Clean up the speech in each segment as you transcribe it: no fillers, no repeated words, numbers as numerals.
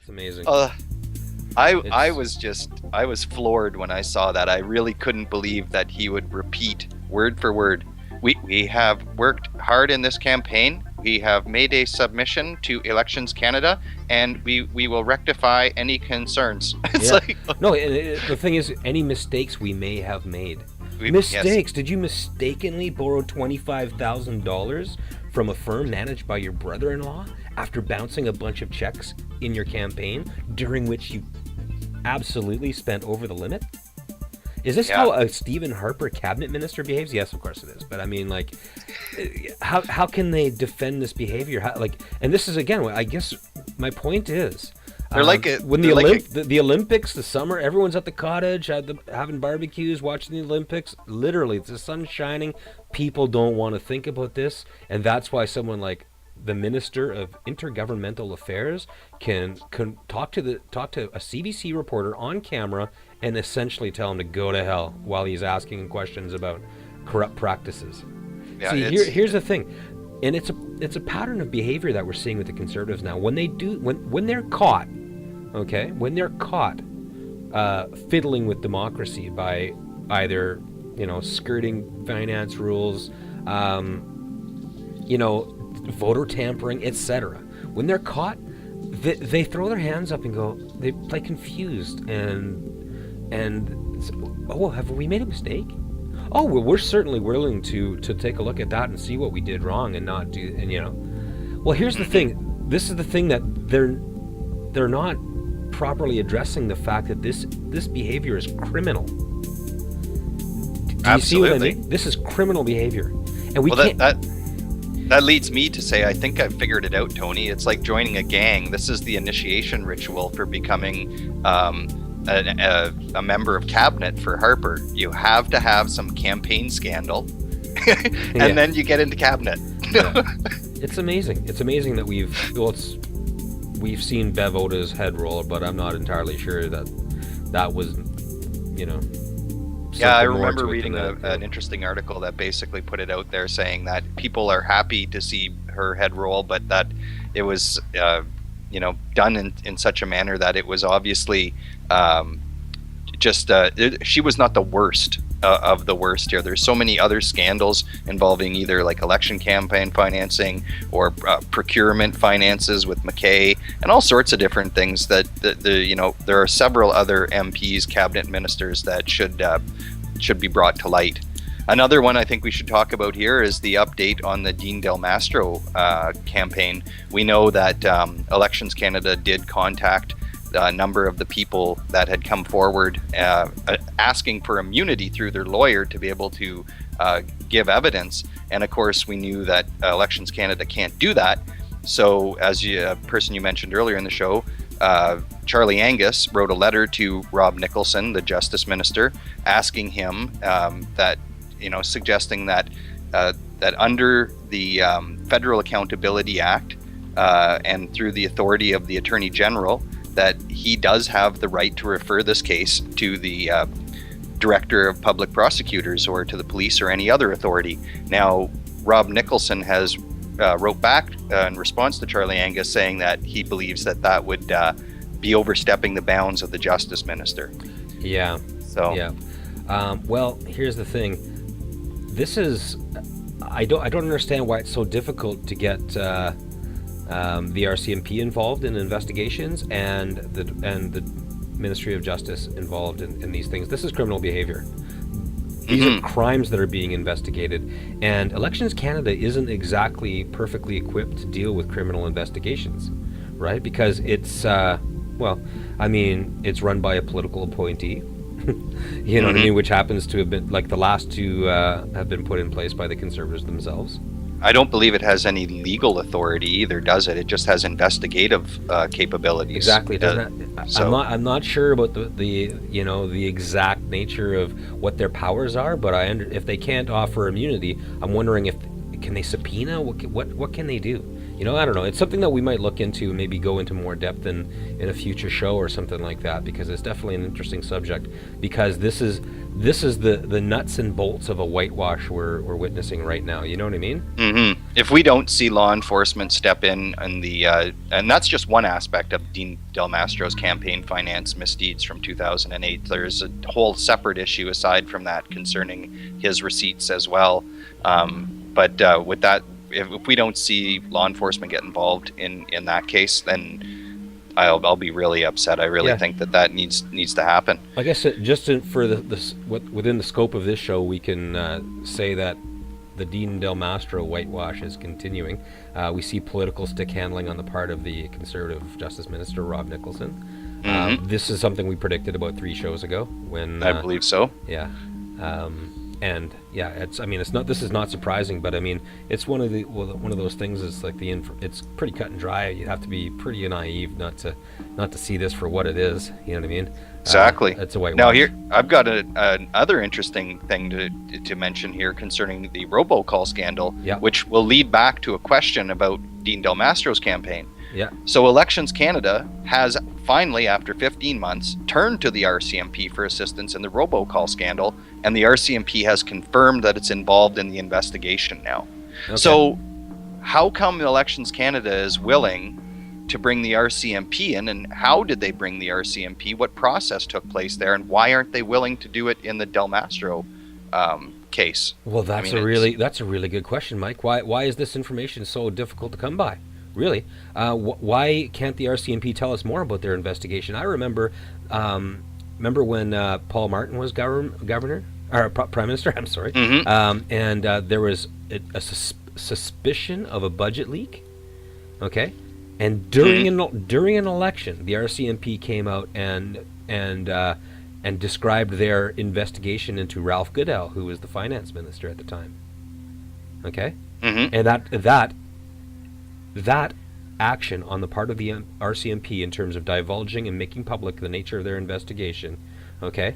amazing. I was floored when I saw that. I really couldn't believe that he would repeat word for word. We have worked hard in this campaign. We have made a submission to Elections Canada, and we will rectify any concerns. It's like, no, the thing is, any mistakes we may have made. Mistakes? Yes. Did you mistakenly borrow $25,000 from a firm managed by your brother-in-law after bouncing a bunch of checks in your campaign, during which you absolutely spent over the limit? Is this how a Stephen Harper cabinet minister behaves? Yes, of course it is. But I mean, like, how can they defend this behavior? And this is, again, I guess my point is, they're when the Olympics, the summer, everyone's at the cottage, having barbecues, watching the Olympics. Literally, the sun's shining. People don't want to think about this, and that's why someone like the Minister of Intergovernmental Affairs can talk to a CBC reporter on camera and essentially tell him to go to hell while he's asking questions about corrupt practices. Yeah, see, here's the thing, and it's a pattern of behavior that we're seeing with the Conservatives now. When they're caught, fiddling with democracy by either skirting finance rules, voter tampering, etc. When they're caught, they throw their hands up and go. They play confused and oh, have we made a mistake? Oh, well, we're certainly willing to take a look at that and see what we did wrong and not do. And well, here's the thing. This is the thing that they're not properly addressing the fact that this behavior is criminal. Do you see what I mean? This is criminal behavior, and we can't. That leads me to say, I think I've figured it out, Tony. It's like joining a gang. This is the initiation ritual for becoming a member of cabinet for Harper. You have to have some campaign scandal, and then you get into cabinet. It's amazing. It's amazing that we've seen Bev Oda's head roll, but I'm not entirely sure that was, Yeah, I remember reading an interesting article that basically put it out there saying that people are happy to see her head roll, but that it was, done in such a manner that it was obviously she was not the worst of the worst here. There's so many other scandals involving either like election campaign financing or procurement finances with McKay and all sorts of different things that there are several other MPs, cabinet ministers that should be brought to light. Another one I think we should talk about here is the update on the Dean Del Mastro campaign. We know that Elections Canada did contact a number of the people that had come forward asking for immunity through their lawyer to be able to give evidence. And of course, we knew that Elections Canada can't do that. So as a person you mentioned earlier in the show, Charlie Angus wrote a letter to Rob Nicholson, the Justice Minister, asking him suggesting that under the Federal Accountability Act and through the authority of the Attorney General, that he does have the right to refer this case to the Director of Public Prosecutors or to the police or any other authority. Now, Rob Nicholson has wrote back in response to Charlie Angus saying that he believes that would be overstepping the bounds of the Justice Minister. Yeah. So. Yeah. Well, here's the thing. This is, I don't understand why it's so difficult to get the RCMP involved in investigations and the Ministry of Justice involved in these things. This is criminal behavior. These are crimes that are being investigated, and Elections Canada isn't exactly perfectly equipped to deal with criminal investigations, right? Because it's, it's run by a political appointee, you know what I mean, which happens to have been, like the last two have been put in place by the Conservatives themselves. I don't believe it has any legal authority either, does it? It just has investigative capabilities. Exactly. I'm not sure about the exact nature of what their powers are, but if they can't offer immunity, I'm wondering can they subpoena? What can they do? I don't know. It's something that we might look into and maybe go into more depth in a future show or something like that, because it's definitely an interesting subject. Because this is the nuts and bolts of a whitewash we're witnessing right now. You know what I mean? Mm-hmm. If we don't see law enforcement step in, and and that's just one aspect of Dean Del Mastro's campaign finance misdeeds from 2008. There's a whole separate issue aside from that concerning his receipts as well. But with that, if we don't see law enforcement get involved in that case, then I'll be really upset. I really think that needs to happen. I guess for within the scope of this show, we can say that the Dean Del Mastro whitewash is continuing. We see political stick handling on the part of the Conservative Justice Minister, Rob Nicholson. Mm-hmm. This is something we predicted about 3 shows ago. When I believe so. Yeah. And this is not surprising, but I mean, it's one of those things. It's like it's pretty cut and dry. You'd have to be pretty naive not to see this for what it is. You know what I mean? Exactly. It's a whitewash. Now here, I've got another interesting thing to mention here concerning the robocall scandal, which will lead back to a question about Dean Del Mastro's campaign. Yeah. So Elections Canada has finally, after 15 months, turned to the RCMP for assistance in the robocall scandal, and the RCMP has confirmed that it's involved in the investigation now. Okay. So how come Elections Canada is willing to bring the RCMP in, and how did they bring the RCMP? What process took place there, and why aren't they willing to do it in the Del Mastro case? Well, that's a really good question, Mike. Why is this information so difficult to come by? Really? Why can't the RCMP tell us more about their investigation? I remember when Paul Martin was governor or prime minister. I'm sorry. Mm-hmm. And there was a suspicion of a budget leak. Okay, and during an election, the RCMP came out and described their investigation into Ralph Goodell, who was the finance minister at the time. Okay, and that action on the part of the RCMP in terms of divulging and making public the nature of their investigation, okay,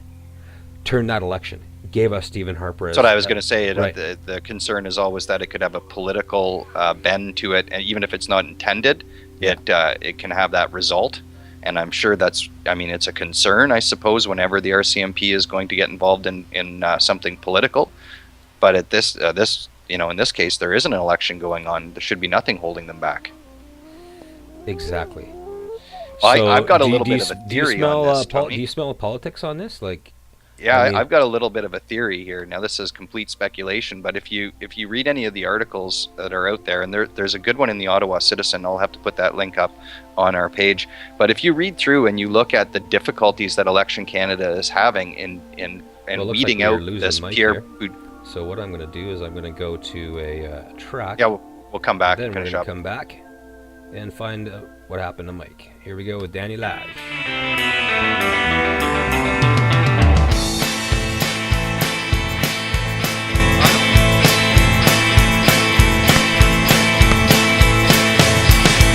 turned that election, gave us Stephen Harper. That's what I was going to say. Right. The concern is always that it could have a political bend to it, and even if it's not intended, it can have that result. And I'm sure it's a concern, I suppose, whenever the RCMP is going to get involved in something political. But at this in this case, there isn't an election going on. There should be nothing holding them back. Exactly. Well, so I've got a little bit of a theory on this, Tony. Do you smell politics on this? I've got a little bit of a theory here. Now, this is complete speculation, but if you read any of the articles that are out there, and there's a good one in the Ottawa Citizen, I'll have to put that link up on our page. But if you read through and you look at the difficulties that Election Canada is having in weeding out this peer. So what I'm going to do is I'm going to go to a track. Yeah, we'll come back and finish we're going up. to come back and find out what happened to Mike. Here we go with Danny Lage. You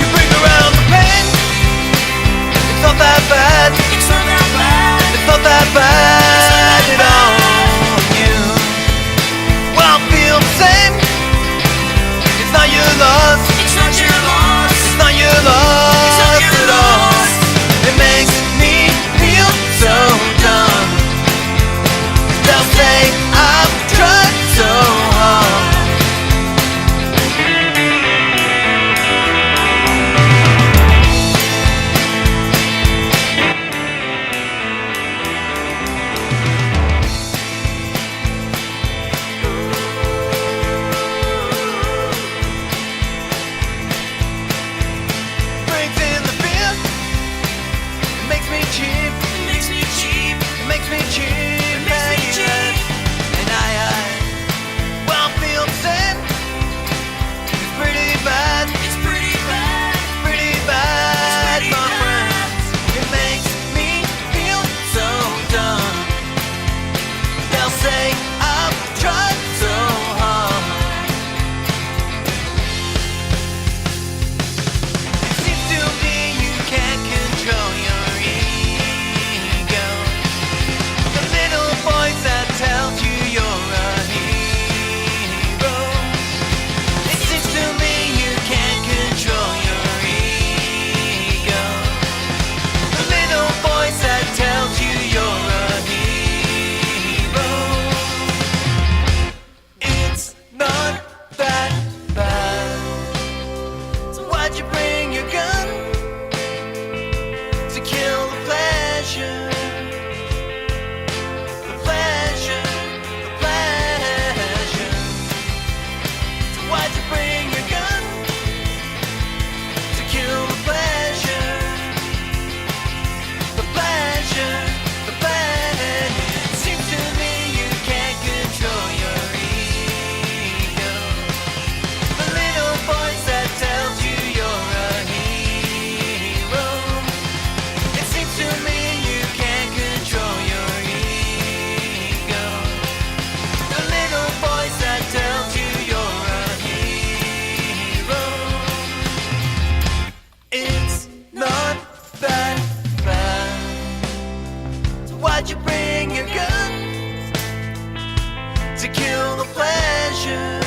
bring around the pain. It's not that bad. It's not that bad. It's not that bad at all. Feel the same. It's not your loss. It's not your loss. It's not your loss at all. It makes me feel to kill the pleasure. The pleasure, the pleasure. So why'd you bring your gun to kill the pleasure? The pleasure, the pleasure. Seems to me you can't control your ego. The little voice that tells you you're a hero. It seems to me you can't control your ego. The little voice that tells you you're a hero. It's not that bad. So why'd you bring your gun to kill the pleasure?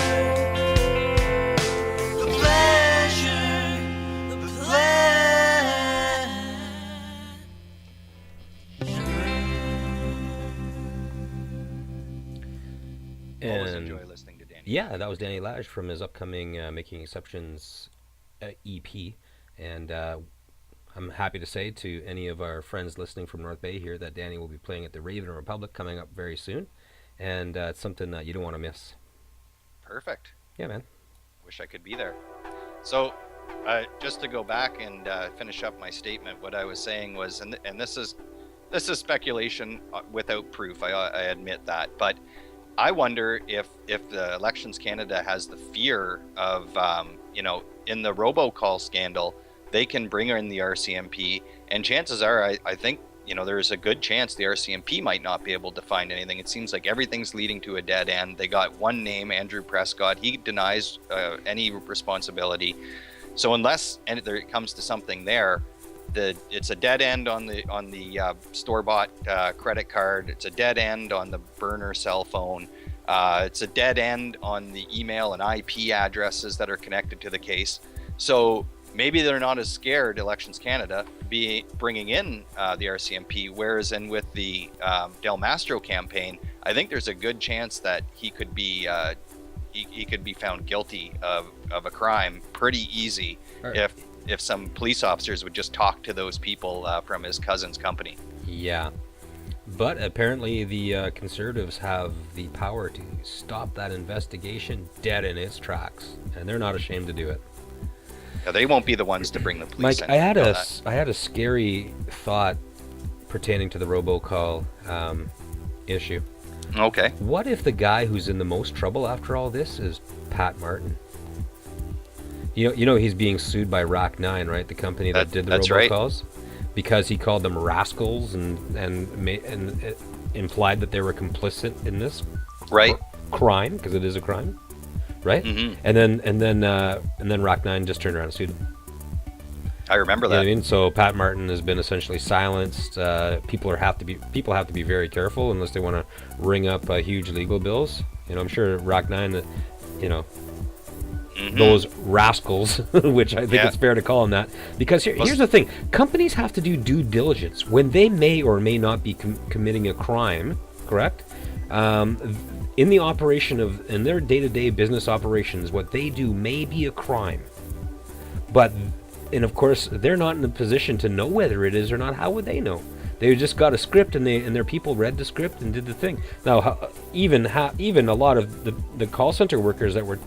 The pleasure, the pleasure. Always And enjoy listening to Danny. yeah, that was Danny Lage from his upcoming Making Exceptions EP. And I'm happy to say to any of our friends listening from North Bay here that Danny will be playing at the Raven Republic coming up very soon. And it's something that you don't want to miss. Perfect. Yeah, man. Wish I could be there. So, just to go back and finish up my statement, what I was saying was, and this is speculation without proof. I admit that, but I wonder if the Elections Canada has the fear of, in the robocall scandal, they can bring in the RCMP, and chances are, I think, there's a good chance the RCMP might not be able to find anything. It seems like everything's leading to a dead end. They got one name, Andrew Prescott. He denies any responsibility. So unless it comes to something there, it's a dead end on the store-bought credit card. It's a dead end on the burner cell phone. It's a dead end on the email and IP addresses that are connected to the case. So maybe they're not as scared, Elections Canada, bringing in the RCMP, whereas with the Del Mastro campaign, I think there's a good chance that he could be found guilty of a crime pretty easy if some police officers would just talk to those people from his cousin's company. Yeah. But apparently the Conservatives have the power to stop that investigation dead in its tracks, and they're not ashamed to do it. Yeah, they won't be the ones to bring the police Mike, in. I had a scary thought pertaining to the robocall issue. Okay. What if the guy who's in the most trouble after all this is Pat Martin? You know he's being sued by Rock 9, right? The company that did the robocalls, because he called them rascals and implied that they were complicit in this crime, because it is a crime, right? Mm-hmm. And then Rock 9 just turned around and sued him. I remember that. You know what I mean? So Pat Martin has been essentially silenced. People have to be very careful unless they want to ring up huge legal bills. I'm sure Rock 9, those rascals, which I think it's fair to call them that, because here's the thing: companies have to do due diligence when they may or may not be committing a crime. Correct? In the operation in their day-to-day business operations, what they do may be a crime, and of course they're not in a position to know whether it is or not. How would they know? They just got a script, and their people read the script and did the thing. Now, even a lot of the call center workers that were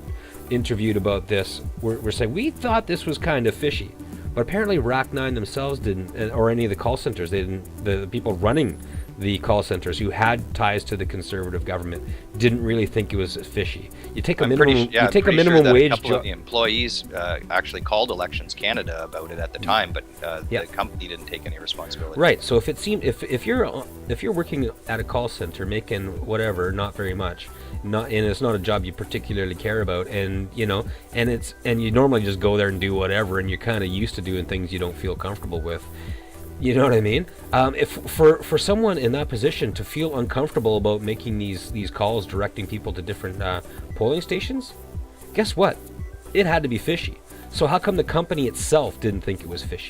interviewed about this were saying, we thought this was kind of fishy, but apparently Rock 9 themselves didn't, or any of the call centers, they didn't. The people running the call centers who had ties to the Conservative government didn't really think it was fishy. You take a minimum wage job. A couple of the employees actually called Elections Canada about it at the time, but the company didn't take any responsibility. Right. So if you're working at a call center making whatever, not very much, and it's not a job you particularly care about, and you normally just go there and do whatever, and you're kind of used to doing things you don't feel comfortable with. You know what I mean? If for someone in that position to feel uncomfortable about making these calls, directing people to different polling stations, guess what? It had to be fishy. So how come the company itself didn't think it was fishy?